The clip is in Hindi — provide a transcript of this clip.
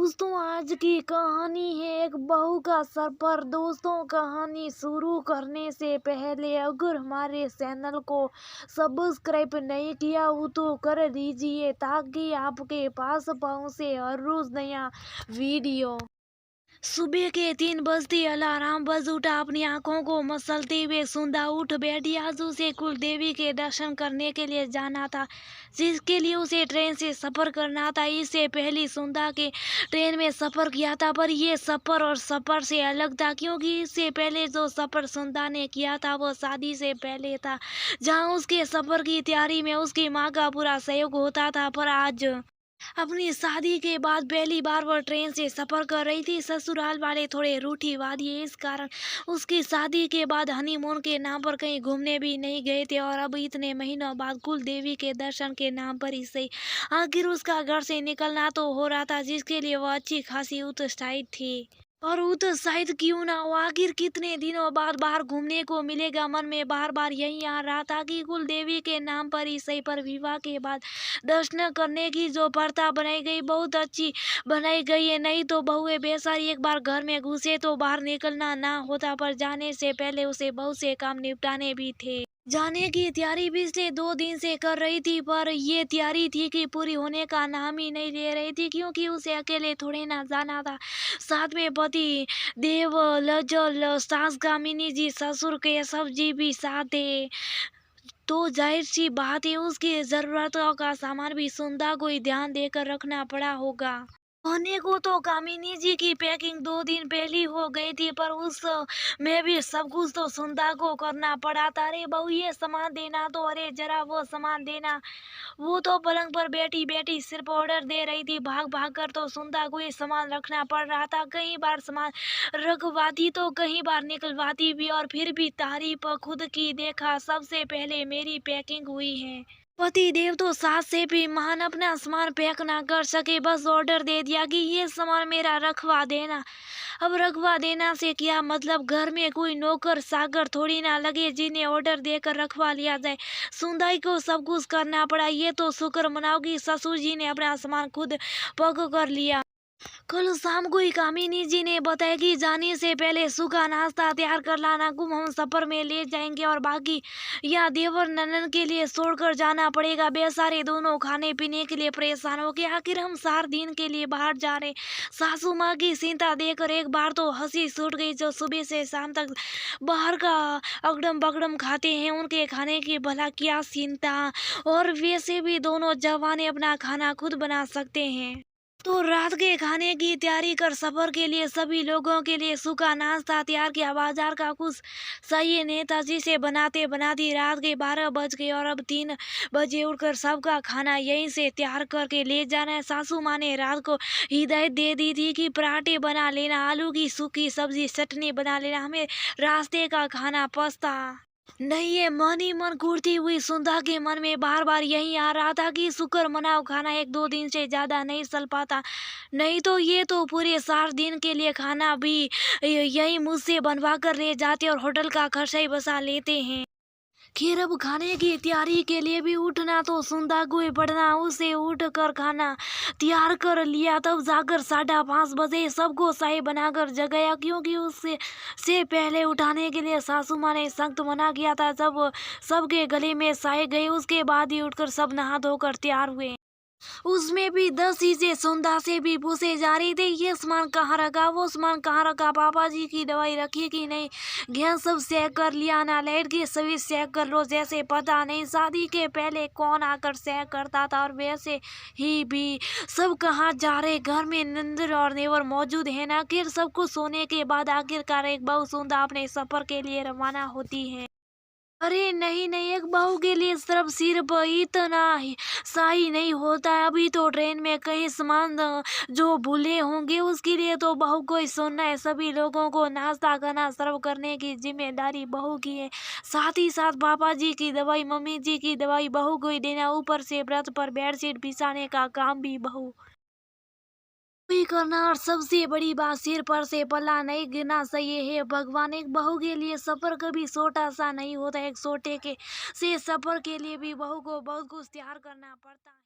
दोस्तों, आज की कहानी है एक बहू का सफर। दोस्तों, कहानी शुरू करने से पहले अगर हमारे चैनल को सब्सक्राइब नहीं किया हो तो कर दीजिए ताकि आपके पास पहुंचे हर रोज नया वीडियो। सुबह के 3 बजते अलार्म बज उठा। अपनी आंखों को मसलते हुए सुंदा उठ बैठी। आज उसे कुल देवी के दर्शन करने के लिए जाना था, जिसके लिए उसे ट्रेन से सफर करना था। इससे पहले सुंदा के ट्रेन में सफर किया था, पर ये सफर और सफर से अलग था, क्योंकि इससे पहले जो सफर सुंदा ने किया था वो शादी से पहले था, जहां उसके सफर की तैयारी में उसकी माँ का पूरा सहयोग होता था। पर आज अपनी शादी के बाद पहली बार वह ट्रेन से सफर कर रही थी। ससुराल वाले थोड़े रूढ़िवादी है, इस कारण उसकी शादी के बाद हनीमून के नाम पर कहीं घूमने भी नहीं गए थे, और अब इतने महीनों बाद कुल देवी के दर्शन के नाम पर ही सही आखिर उसका घर से निकलना तो हो रहा था, जिसके लिए वह अच्छी खासी उत्साहित थी। और उत्साहित क्यों ना हो, आखिर कितने दिनों बाद बाहर घूमने को मिलेगा। मन में बार बार यही आ रहा था कि कुल देवी के नाम पर ही सही, पर विवाह के बाद दर्शन करने की जो प्रथा बनाई गई बहुत अच्छी बनाई गई है। नहीं तो बहुए बेसारी एक बार घर में घुसे तो बाहर निकलना ना होता, पर जाने से पहले उसे बहुत से काम निपटाने भी थे। जाने की तैयारी पिछले 2 दिन से कर रही थी, पर ये तैयारी थी कि पूरी होने का नाम ही नहीं ले रही थी, क्योंकि उसे अकेले थोड़े ना जाना था। साथ में पति देव, लज्जल, सास कामिनी जी, ससुर केशव जी भी साथ थे। तो जाहिर सी बात है उसकी जरूरतों का सामान भी सुंदा को ही ध्यान देकर रखना पड़ा होगा। होने को तो कामिनी जी की पैकिंग 2 दिन पहले हो गई थी, पर उस में भी सब कुछ तो सुंदा को करना पड़ा था। अरे बहू, ये सामान देना, तो अरे जरा वो सामान देना। वो तो पलंग पर बैठी बैठी सिर्फ ऑर्डर दे रही थी। भाग भाग कर तो सुंदा को ही सामान रखना पड़ रहा था। कई बार सामान रखवाती तो कई बार निकलवाती भी, और फिर भी तारीफ खुद की। देखा, सबसे पहले मेरी पैकिंग हुई है। पति देव तो सास से भी महान, अपना सामान पैक ना कर सके, बस ऑर्डर दे दिया कि ये सामान मेरा रखवा देना। अब रखवा देना से क्या मतलब, घर में कोई नौकर सागर थोड़ी ना लगे जिन्हें ऑर्डर देकर रखवा लिया जाए। सुंदई को सब कुछ करना पड़ा। ये तो शुक्र मनाओ कि ससुर जी ने अपना सामान खुद पक कर लिया। कल शाम को ही कामिनी जी ने बताया कि जाने से पहले सूखा नाश्ता तैयार कर लाना, कुम हम सफर में ले जाएंगे, और बाकी यहाँ देवर ननन के लिए छोड़कर जाना पड़ेगा। बेचारे दोनों खाने पीने के लिए परेशान हो गए। आखिर हम 4 दिन के लिए बाहर जा रहे। सासू माँ की चिंता देखकर एक बार तो हंसी छूट गई। जो सुबह से शाम तक बाहर का अगड़म बगड़म खाते हैं, उनके खाने की भला क्या चिंता। और वैसे भी दोनों जवान अपना खाना खुद बना सकते हैं। तो रात के खाने की तैयारी कर सफर के लिए सभी लोगों के लिए सूखा नाश्ता तैयार किया। बाजार का कुछ सही नेताजी से बनाते बनाते रात के 12 बज गए, और अब 3 बजे उठकर सबका खाना यहीं से तैयार करके ले जाना है। सासू माँ ने रात को हिदायत दे दी थी कि पराठे बना लेना, आलू की सूखी सब्जी चटनी बना लेना, हमें रास्ते का खाना पछता नहीं। ये मन ही मन घूरती हुई सुंदा के मन में बार बार यही आ रहा था कि शुक्र मनाओ खाना 1-2 दिन से ज्यादा नहीं चल पाता, नहीं तो ये तो पूरे 4 दिन के लिए खाना भी यही मुझसे बनवा कर ले जाते और होटल का खर्चा ही बचा लेते हैं। खैर, अब खाने की तैयारी के लिए भी उठना तो सुंदा को ही पड़ना। उसे उठ कर खाना तैयार कर लिया, तब जाकर 5:30 बजे सबको चाय बनाकर जगाया, क्योंकि उससे पहले उठाने के लिए सासू माँ ने सख्त मना किया था। जब सबके गले में चाय गई, उसके बाद ही उठकर सब नहा धोकर तैयार हुए। उसमें भी 10 चीजें सुंदा से भी पूछे जा रही थे, ये सामान कहाँ रखा, वो सामान कहाँ रखा, पापा जी की दवाई रखी कि नहीं, गैस सब चेक कर लिया ना, लाइट की स्विच चेक कर लो। जैसे पता नहीं शादी के पहले कौन आकर चेक करता था, और वैसे ही भी सब कहाँ जा रहे, घर में नंदर और नेवर मौजूद है ना। फिर सब कुछ सोने के बाद आखिरकार एक बहू सुंदा अपने सफर के लिए रवाना होती है। अरे नहीं नहीं, एक बहू के लिए सिर्फ इतना ही सही नहीं होता है। अभी तो ट्रेन में कई सामान जो भूले होंगे, उसके लिए तो बहू को ही सुनना है। सभी लोगों को नाश्ता करना सर्व करने की जिम्मेदारी बहू की है। साथ ही साथ पापा जी की दवाई, मम्मी जी की दवाई बहू को ही देना। ऊपर से व्रत पर बेडशीट बिछाने का काम भी बहू ही करना। और सबसे बड़ी बात, सिर पर से पल्ला नहीं गिरना चाहिए है भगवान। एक बहू के लिए सफर कभी छोटा सा नहीं होता। एक छोटे के से सफर के लिए भी बहू को बहुत कुछ तैयार करना पड़ता है।